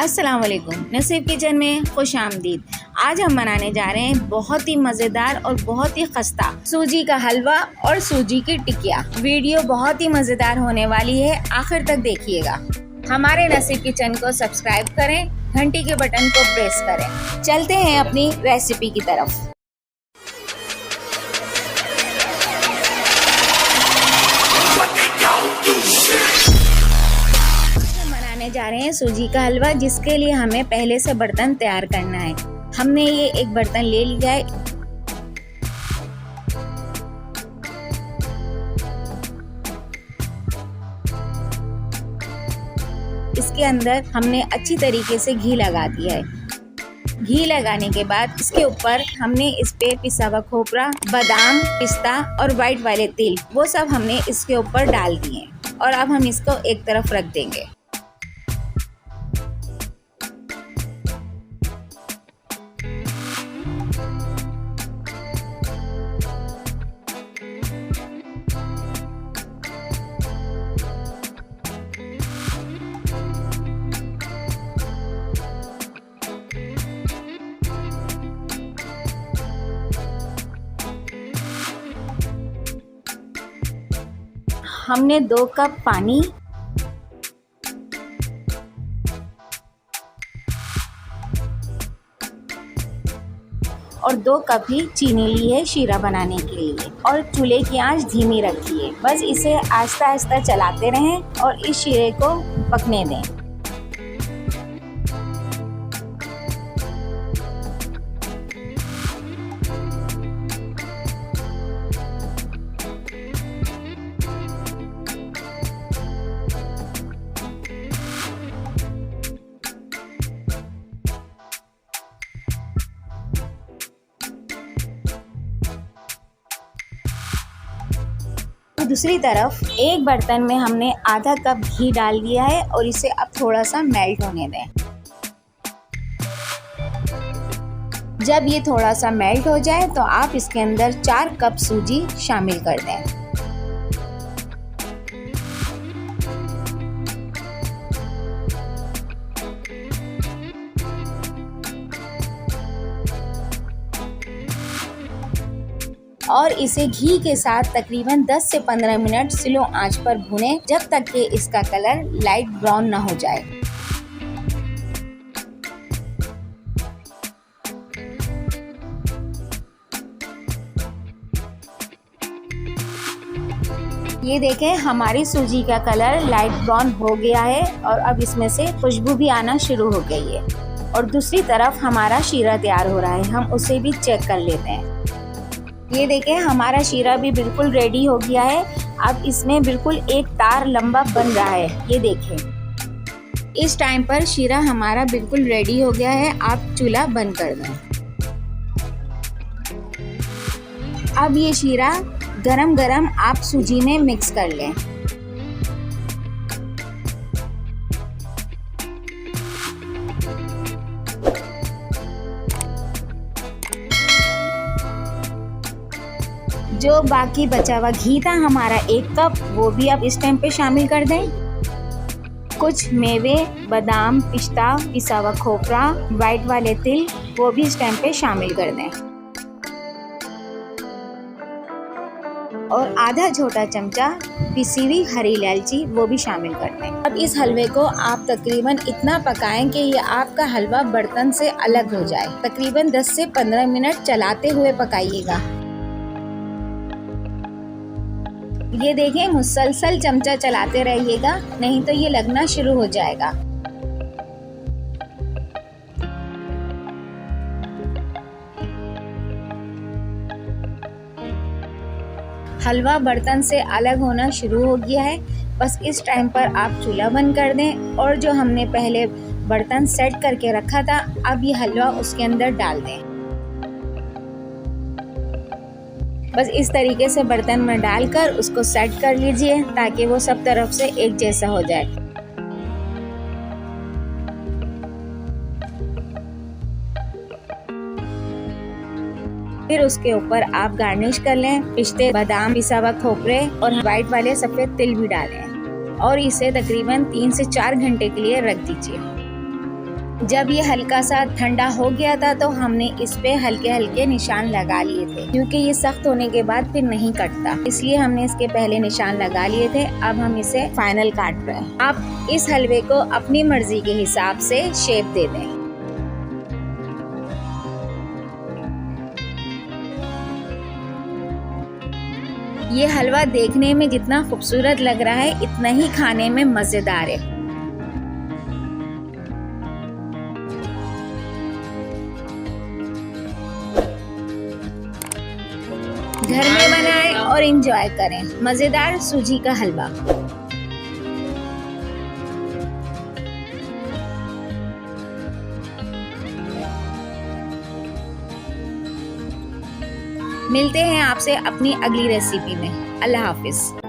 अस्सलाम वालेकुम। नसीब किचन में खुश आमदीद। आज हम बनाने जा रहे हैं बहुत ही मज़ेदार और बहुत ही खस्ता सूजी का हलवा और सूजी की टिकिया। वीडियो बहुत ही मज़ेदार होने वाली है, आखिर तक देखिएगा। हमारे नसीब किचन को सब्सक्राइब करें, घंटी के बटन को प्रेस करें। चलते हैं अपनी रेसिपी की तरफ। जा रहे हैं सूजी का हलवा, जिसके लिए हमें पहले से बर्तन तैयार करना है। हमने ये एक बर्तन ले लिया है। इसके अंदर हमने अच्छी तरीके से घी लगा दिया है। घी लगाने के बाद इसके ऊपर हमने इस पे पिसा हुआ खोपरा, बादाम, पिस्ता और व्हाइट वाले तिल, वो सब हमने इसके ऊपर डाल दिए और अब हम इसको एक तरफ रख देंगे। हमने 2 कप पानी और 2 कप ही चीनी ली है शीरा बनाने के लिए, और चूल्हे की आंच धीमी रखिए। बस इसे आहिस्ता आहिस्ता चलाते रहें और इस शीरे को पकने दें। दूसरी तरफ एक बर्तन में हमने आधा कप घी डाल दिया है और इसे अब थोड़ा सा मेल्ट होने दें। जब ये थोड़ा सा मेल्ट हो जाए तो आप इसके अंदर 4 कप सूजी शामिल कर दें। और इसे घी के साथ तकरीबन 10 से 15 मिनट स्लो आंच पर भूनें, जब तक कि इसका कलर लाइट ब्राउन ना हो जाए। ये देखें, हमारी सूजी का कलर लाइट ब्राउन हो गया है और अब इसमें से खुशबू भी आना शुरू हो गई है। और दूसरी तरफ हमारा शीरा तैयार हो रहा है, हम उसे भी चेक कर लेते हैं। ये देखें, हमारा शीरा भी बिल्कुल रेडी हो गया है। अब इसमें बिल्कुल एक तार लंबा बन रहा है, ये देखें। इस टाइम पर शीरा हमारा बिल्कुल रेडी हो गया है। आप चूल्हा बंद कर दें। अब ये शीरा गरम गरम आप सूजी में मिक्स कर लें। जो बाकी बचा हुआ घी था हमारा 1 कप, वो भी अब इस टाइम पे शामिल कर दें। कुछ मेवे, बादाम, पिस्ता, पिसा हुआ खोपरा, व्हाइट वाले तिल, वो भी इस टाइम पे शामिल कर दें। और आधा छोटा चमचा पिसी हुई हरी इलायची, वो भी शामिल कर दें। अब इस हलवे को आप तकरीबन इतना पकाएं कि ये आपका हलवा बर्तन से अलग हो जाए। तकरीबन 10 से 15 मिनट चलाते हुए पकाइएगा। ये देखें, मुसलसल चमचा चलाते रहिएगा, नहीं तो ये लगना शुरू हो जाएगा। हलवा बर्तन से अलग होना शुरू हो गया है। बस इस टाइम पर आप चूल्हा बंद कर दें और जो हमने पहले बर्तन सेट करके रखा था, अब ये हलवा उसके अंदर डाल दें। बस इस तरीके से बर्तन में डालकर उसको सेट कर लीजिए ताकि वो सब तरफ से एक जैसा हो जाए। फिर उसके ऊपर आप गार्निश कर लें। पिस्ते, बादाम, पिसा हुआ खोपरे और व्हाइट वाले सफ़ेद तिल भी डालें और इसे तकरीबन 3 से 4 घंटे के लिए रख दीजिए। जब ये हल्का सा ठंडा हो गया था तो हमने इस पे हल्के हल्के निशान लगा लिए थे, क्योंकि ये सख्त होने के बाद फिर नहीं कटता, इसलिए हमने इसके पहले निशान लगा लिए थे। अब हम इसे फाइनल काट रहे हैं। आप इस हलवे को अपनी मर्जी के हिसाब से शेप दे दें। ये हलवा देखने में जितना खूबसूरत लग रहा है, इतना ही खाने में मजेदार है। घर में बनाएं और एंजॉय करें मजेदार सूजी का हलवा। मिलते हैं आपसे अपनी अगली रेसिपी में। अल्लाह हाफिज।